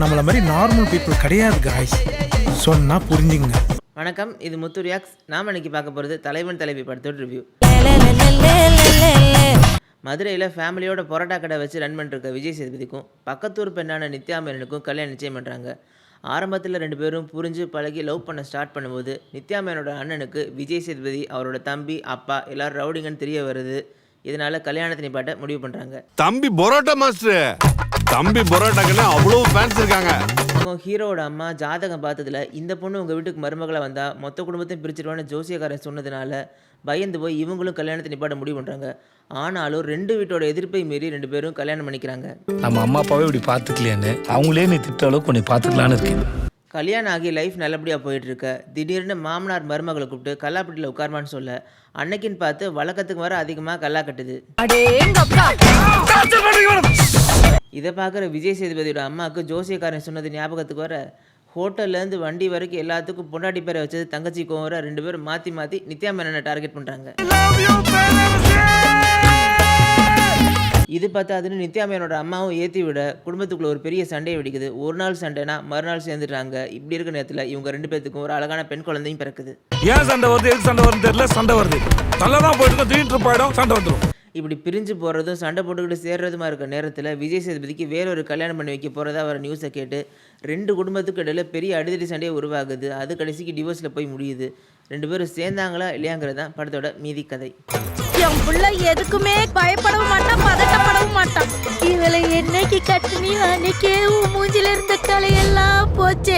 நம்மள மாதிரி normal people கிடையாது காய்ஸ், சொன்னா புரிஞ்சுங்க. வணக்கம், இது முத்து ரியாக்ஸ். நாம் இன்னைக்கு பார்க்க போகிறது தலைவன் தலைவி படத்தோட ரிவ்யூ. மதுரையில் ஃபேமிலியோட பரோட்டா கடை வச்சு ரன் பண்ணிருக்க விஜய் சேதுபதிக்கும் பக்கத்தூர் பெண்ணான நித்யா மேனனுக்கும் கல்யாணம் நிச்சயம் பண்ணுறாங்க. ஆரம்பத்தில் ரெண்டு பேரும் புரிஞ்சு பழகி லவ் பண்ண ஸ்டார்ட் பண்ணும்போது நித்யா மேனோட அண்ணனுக்கு விஜய் சேதுபதி, அவரோட தம்பி, அப்பா எல்லாரும் ரவுடிங்கன்னு தெரிய வருது. இதனால கல்யாணத்தை நிப்பாட்ட முடிவு பண்ணுறாங்க. தம்பி பரோட்டா மாஸ்டர், தம்பி பரோட்டாக்குன்னு அவ்வளோ ஃபேன்ஸ் இருக்காங்க. ஹீரோவோட அம்மா ஜாதகம் பார்த்ததுல இந்த பொண்ணு உங்கள் வீட்டுக்கு மருமகளை வந்தால் மொத்த குடும்பத்தையும் பிரிச்சிருவான்னு ஜோசியக்காரன் சொன்னதுனால பயந்து போய் இவங்களும் கல்யாணத்தை நிப்பாட்ட முடிவு பண்ணுறாங்க. ஆனாலும் ரெண்டு வீட்டோட எதிர்ப்பை மீறி ரெண்டு பேரும் கல்யாணம் பண்ணிக்கிறாங்க. நம்ம அம்மா அப்பாவே இப்படி பார்த்துக்கலையான்னு அவங்களே நீ திட்ட அளவுக்கு கொஞ்சம் பார்த்துக்கலான்னு இருக்கேன். கல்யாணம் ஆகி லைஃப் நல்லபடியாக போயிட்டு இருக்க திடீர்னு மாமனார் மருமகளை கூப்பிட்டு கல்லாப்பட்டியில் உட்கார்மான்னு சொல்ல அன்னைக்குன்னு பார்த்து வழக்கத்துக்கு வர அதிகமாக கல்லா கட்டுது. இதை பார்க்குற விஜய் சேதுபதியோட அம்மாவுக்கு ஜோசியக்காரன் சொன்னது ஞாபகத்துக்கு வர ஹோட்டல்லேருந்து வண்டி வரைக்கும் எல்லாத்துக்கும் பொண்டாட்டி பேரை வச்சது தங்கச்சிக்கும் வர ரெண்டு பேரும் மாற்றி மாற்றி நித்யா மேனனை டார்கெட் பண்ணுறாங்க. இது பார்த்தாதுன்னு நித்யா மேனோட அம்மாவும் ஏற்றி விட குடும்பத்துக்குள்ள ஒரு பெரிய சண்டையை வெடிக்குது. ஒரு நாள் சண்டைனா மறுநாள் சேர்ந்துட்டாங்க. இப்படி இருக்க நேரத்தில் இவங்க ரெண்டு பேத்துக்கும் ஒரு அழகான பெண் குழந்தையும் பிறக்குது. ஏன் சண்டை வருது, எதுக்கு சண்டை வருது தெரியல, சண்டை வருது நல்லா தான் போயிட்டு திடீர்னு போயிடும், சண்டை வந்துடும். இப்படி பிரிஞ்சு போகிறதும் சண்டை போட்டுக்கிட்டு சேர்றதுமா இருக்க நேரத்தில் விஜய் சேதுபதிக்கு வேறொரு கல்யாணம் பண்ணி வைக்க போகிறதா வர நியூஸை கேட்டு ரெண்டு குடும்பத்துக்கு இடையில பெரிய அடிதடி சண்டையை உருவாகுது. அது கடைசிக்கு டிவோர்ஸில் போய் முடியுது. ரெண்டு பேரும் சேர்ந்தாங்களா இல்லையாங்கிறது தான் படத்தோட மீதி கதை. என் பிள்ளை எதுக்குமே பயப்படவும் மாட்டான், பதட்டப்படவும் மாட்டான். இவளை என்னைக்கு கட்டினி அன்னைக்கே மூஞ்சில இருந்த கலையெல்லாம் போச்சு.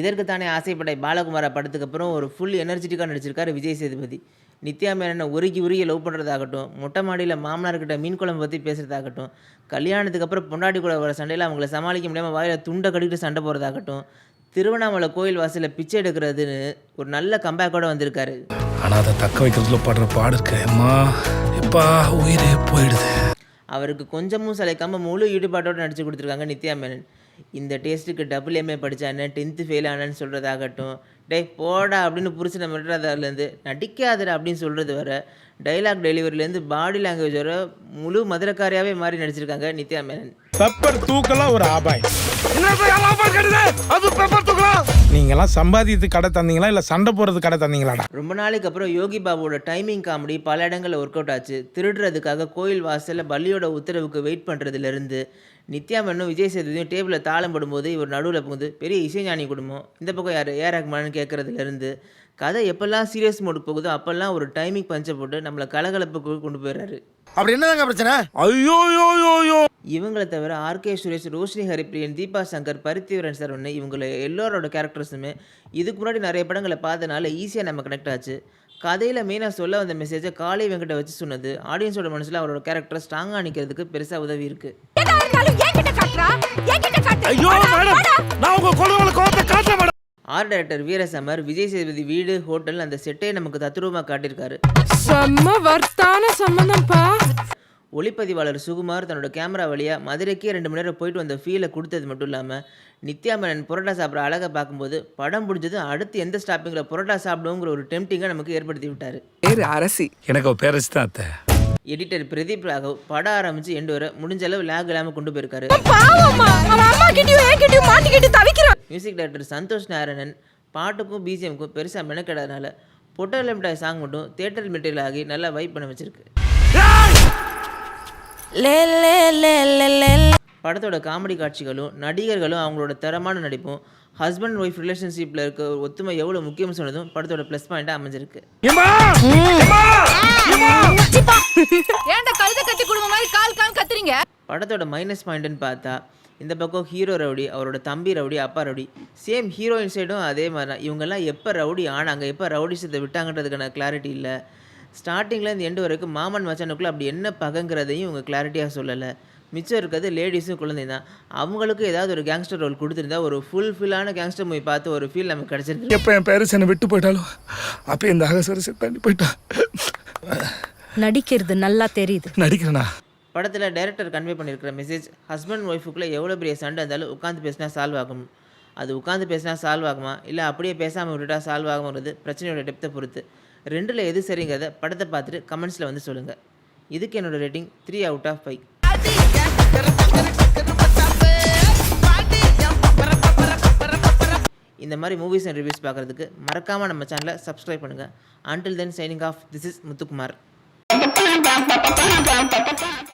இதற்கு தானே ஆசைப்பட்ட பாலகுமாரா படத்துக்கு அப்புறம் ஒரு ஃபுல் எனர்ஜெட்டிக்காக நடிச்சிருக்காரு விஜய் சேதுபதி. நித்யா மேனனை உருகி லவ் பண்ணுறதாகட்டும், மொட்டை மாடியில் மாமனார்கிட்ட மீன் குழம்பு பற்றி பேசுகிறதாகட்டும், கல்யாணத்துக்கு அப்புறம் பொண்டாட்டி கூட வர சண்டையில் அவங்கள சமாளிக்க முடியாமல் வாயில் துண்டை கட்டிக்கிட்டு சண்டை போகிறதாகட்டும், திருவண்ணாமலை கோயில் வாசலில் பிச்சை எடுக்கிறதுன்னு ஒரு நல்ல கம்பேக்கோட வந்திருக்காரு. ஆனால் அதை தக்க வைக்கிறதுல படுற பாடு இருக்கு அம்மா, எப்பா உயிரே போயிடுது. அவருக்கு கொஞ்சமும் சளைக்காமல் முழு ஈடுபாட்டோடு நடித்து கொடுத்துருக்காங்க நித்யா மேனன். இந்த டேஸ்ட்டுக்கு டபுள் எம்ஏ படித்தானே 10th ஃபெயில் ஆனான்னு சொல்கிறதாகட்டும், டே போடா அப்படின்னு புரிச்சு நம்ம விட்டுறதுலேருந்து நடிக்காதடா அப்படின்னு சொல்கிறது வர டைலாக் டெலிவரிலேருந்து பாடி லாங்குவேஜ் வர முழு மதுரக்காரியாகவே மாறி நடிச்சிருக்காங்க நித்யா மேனன். பெப்பர் தூக்கலாம் ஒரு ஆபாய். நீங்கெல்லாம் சம்பாதித்து கடை தந்தீங்களா இல்லை சண்டை போடுறது கடை தந்தீங்களாடா? ரொம்ப நாளைக்கு அப்புறம் யோகி பாபுவோட டைமிங் காமெடி பல இடங்களில் ஒர்க் அவுட் ஆச்சு. திருடுறதுக்காக கோயில் வாசலில் பள்ளியோட உத்தரவுக்கு வெயிட் பண்ணுறதுலேருந்து நித்யா மேனும் விஜய் சேதுபதியும் டேபிளில் தாளம் போடும்போது இவர் நடுவில் புகுந்து பெரிய இசைஞானி குடும்பம், இந்த பக்கம் யார் ஏ ரஹ்மான்னு கேட்குறதுலேருந்து கதை எப்பெல்லாம் சீரியஸ் மோடுக்கு போகுதோ அப்பெல்லாம் ஒரு டைமிங் பஞ்சை போட்டு நம்மளை கலகலப்புக்கு கொண்டு போயிடுறாரு. அப்படி என்னதாங்க பிரச்சனை? ஐயோ இவங்களை தவிர ஆர்கே சுரேஷ், ரோஷினி ஹரிப்ரியன், தீபா சங்கர், பரித்திவரன் சரவணன் இவங்களை எல்லோரோட கேரக்டர்ஸுமே இதுக்கு முன்னாடி நிறைய படங்களை பார்த்தனால ஈஸியாக நம்ம கனெக்ட் ஆச்சு. கதையில் மெயினாக சொல்ல வந்த மெசேஜை காளி வெங்கட்ட வச்சு சொன்னது ஆடியன்ஸோட மனசில் அவரோட கேரக்டர் ஸ்ட்ராங்காக நிற்கிறதுக்கு பெருசாக உதவி இருக்குது. ஆர்ட் டைரக்டர் வீரசமர் விஜய் சேதுபதி வீடு, ஹோட்டல், அந்த செட்டே நமக்கு தத்ரூபமாக காட்டியிருக்காரு. ஒளிப்பதிவாளர் சுகுமார் தன்னோட கேமரா வழியாக மதுரைக்கே 2 மணி நேரம் போயிட்டு வந்த ஃபீலை கொடுத்தது மட்டும் இல்லாமல் நித்யா மேனன் பரோட்டா சாப்பிட்ற அழகை பார்க்கும்போது படம் பிடிச்சது அடுத்து எந்த ஸ்டாப்பிங்கில் பரோட்டா சாப்பிடுவோங்கிற ஒரு டெம்டிங்கை நமக்கு ஏற்படுத்தி விட்டார். அரசி எனக்கு பேரரசு தான் அத்தை. எடிட்டர் பிரதீப் ராகவ் படம் ஆரம்பித்து எண்டு வர முடிஞ்ச அளவு லேக் இல்லாமல் கொண்டு போயிருக்காரு. மியூசிக் டைரக்டர் சந்தோஷ் நாராயணன் பாட்டுக்கும் பிஜிஎம்க்கும் பெருசாக மெனக்கெடாதனால பொட்டல் மிட்டாய் சாங் மட்டும் தியேட்டர் மெட்டீரியல் ஆகி நல்லா வைப் பண்ண வச்சிருக்கு. படத்தோட காமெடி காட்சிகளும் நடிகர்களும் அவங்களோட தரமான நடிப்பும் ஹஸ்பண்ட் ஒய்ஃப் ரிலேஷன்ஷிப்பில் இருக்க ஒத்துமை எவ்வளோ முக்கியம் சொன்னதும் படத்தோட ப்ளஸ் பாயிண்டாக அமைஞ்சிருக்கு. படத்தோட மைனஸ் பாயிண்ட்னு பார்த்தா இந்த பக்கம் ஹீரோ ரவுடி, அவரோட தம்பி ரவுடி, அப்பா ரவுடி, சேம் ஹீரோயின் சைடும் அதே மாதிரி தான். இவங்கெல்லாம் எப்போ ரவுடி ஆனாங்க, எப்போ ரவுடிசத்தை விட்டாங்கன்றதுக்கான கிளாரிட்டி இல்லை. ஸ்டார்டிங்கில் இந்த எண்டு வரைக்கும் மாமன் மச்சானுக்குள்ளே அப்படி என்ன பகங்கிறதையும் இவங்க கிளாரிட்டியாக சொல்லலை. மிச்சம் இருக்கிறது லேடிஸும் குழந்தைங்க தான். அவங்களுக்கும் ஏதாவது ஒரு கேங்ஸ்டர் ரோல் கொடுத்துருந்தா ஒரு ஃபுல்லான கேங்ஸ்டர் மூவி பார்த்து ஒரு ஃபீல் நமக்கு கிடச்சிருக்கு. எப்போ என் பேரண்ட்ஸ் என்னை விட்டு போயிட்டாலும் அப்போ இந்த அகசரசை தண்ணி போயிட்டா. நடிக்கிறது நல்லா தெரியுது. நடிக்கிறேனா? படத்தில் டைரக்டர் கன்வே பண்ணியிருக்கிற மெசேஜ் ஹஸ்பண்ட் ஒய்ஃபுக்குள்ளே எவ்வளோ பெரிய சண்டை இருந்தாலும் உட்காந்து பேசினா சால்வ் ஆகும். அது உட்காந்து பேசினா சால்வ் ஆகுமா இல்லை அப்படியே பேசாமல் விட்டுட்டா சால்வ் ஆகுங்கிறது பிரச்சனையோட டெப்த்தை பொறுத்து. ரெண்டில் எது சரிங்கிறத படத்தை பார்த்துட்டு கமெண்ட்ஸில் வந்து சொல்லுங்கள். இதுக்கு என்னோட ரேட்டிங் 3 out of 5. இந்த மாதிரி மூவிஸ் அண்ட் ரிவ்யூஸ் பார்க்குறதுக்கு மறக்காமல் நம்ம சேனலை சப்ஸ்கிரைப் பண்ணுங்கள். Until then, signing off. This is Muthukumar.